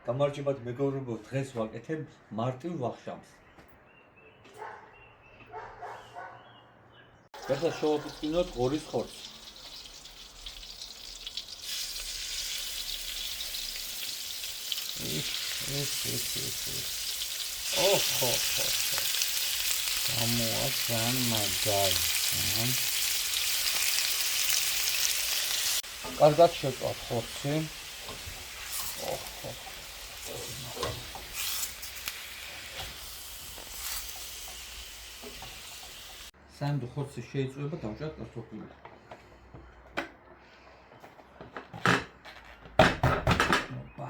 გამარჯობათ მეგობრებო, დღეს ვაკეთებ მარტივ ვახშამს. ახლა შევაფრინოთ ღორის ხორცს. ოჰო. გამოაჩან მაგარი. კარგად შევწვავთ ხორცი. ოჰო. სანდო ხორცი შეიწვება, დავჭერთ კარტოფილი. ოპა.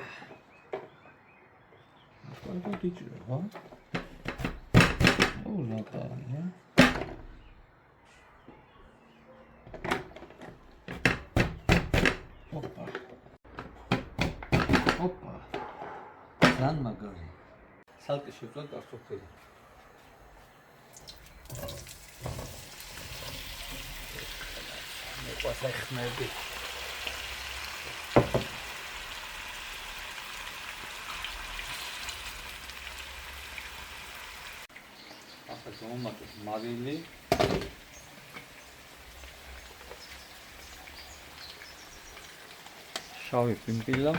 კარგად იჭრება. ურაკარია. ოპა. ძალიან მაგარი. სალკე შევწვავთ კარტოფილი. Quase ხმები. ახლა გამომატოთ მარილი. შავი პიმპილა.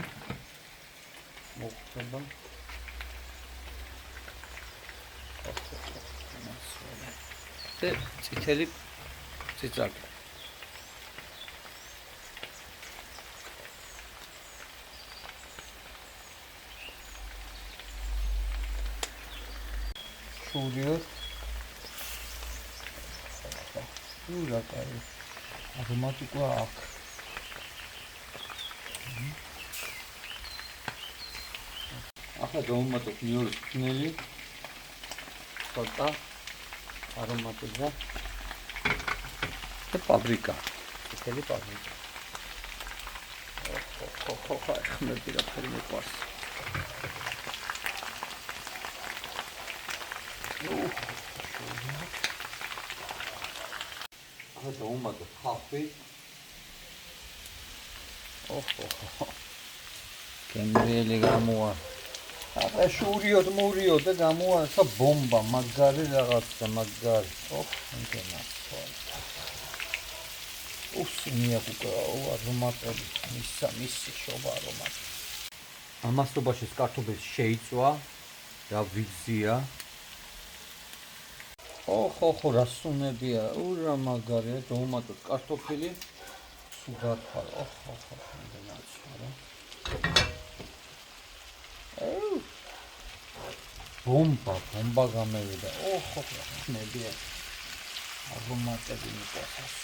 მოხდება. და წითელი წიწაკი. შურიოთ. ურაკარი. არომატი გვაქვს. ახლა დავუმატოთ მეორე ფინელი. ცოტა არომატიზა. და პაბრიკა. წითელი პაბრიკა. ოჰო, ხმები რა ფერი მეყვარს. ახლა დავუმატოთ ხალხი. ოჰო. გემრიელი გამოვა. ახლა შურიოთ, მურიოთ და გამოვა ბომბა, მაგარი რაღაცა, მაგარი. იმენა. მიაკუკაო არომატები, მისი შობა არომატი. ამასობაში კარტოფილს შეიწვა და ვიზია. ოჰო, რა სუნებია, ურა მაგარია, დავუმატოთ კარტოფილი. სუგარფა, ოჰო, იმენაცია. ბომბა გამევიდა. ოჰო, ხმებია. არომატები მიყვარს.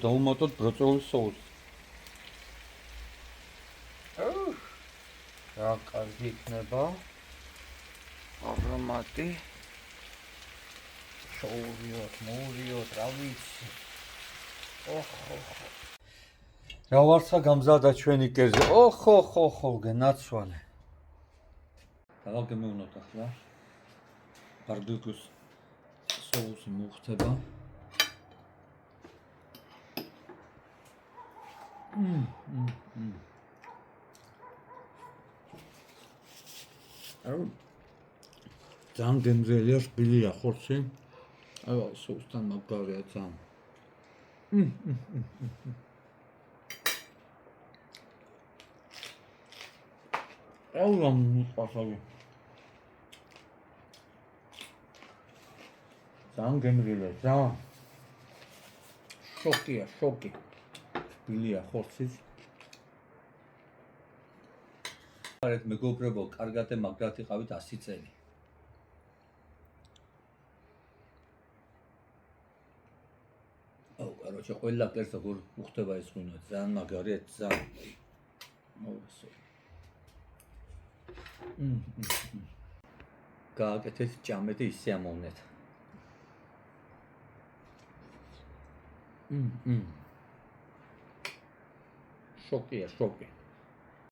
დავუმატოთ ბროწეულის соуს. რა კარგი იქნება. არომატი. შოურიოთ, მურიოთ, რა ვიცი. ოჰო. რა ვარცა გამზადა ჩვენი კერძი. ოჰო, გენაცვალე. დავაგემოვნოთ ახლა. ბარბეკუს соуსი მოხდება. ძალიან გემრიელია, რბილია ხორცი. აივა соусთან მაგარია ძალიან. აუამ მიყვარს. ძალიან გემრიელია, ძალიან. შოკი. რბილია ხორცი. არეთ მეგობრებო, კარგად და მაგრად იყავით 100 წელი. короче, ყველა კერძს როგორ უხდება ეს ღვინო, ძალიან მაგარია, ძალიან. მოვასო. გააკეთეთ ჭამე და ისე ამოვნეთ. შოკია.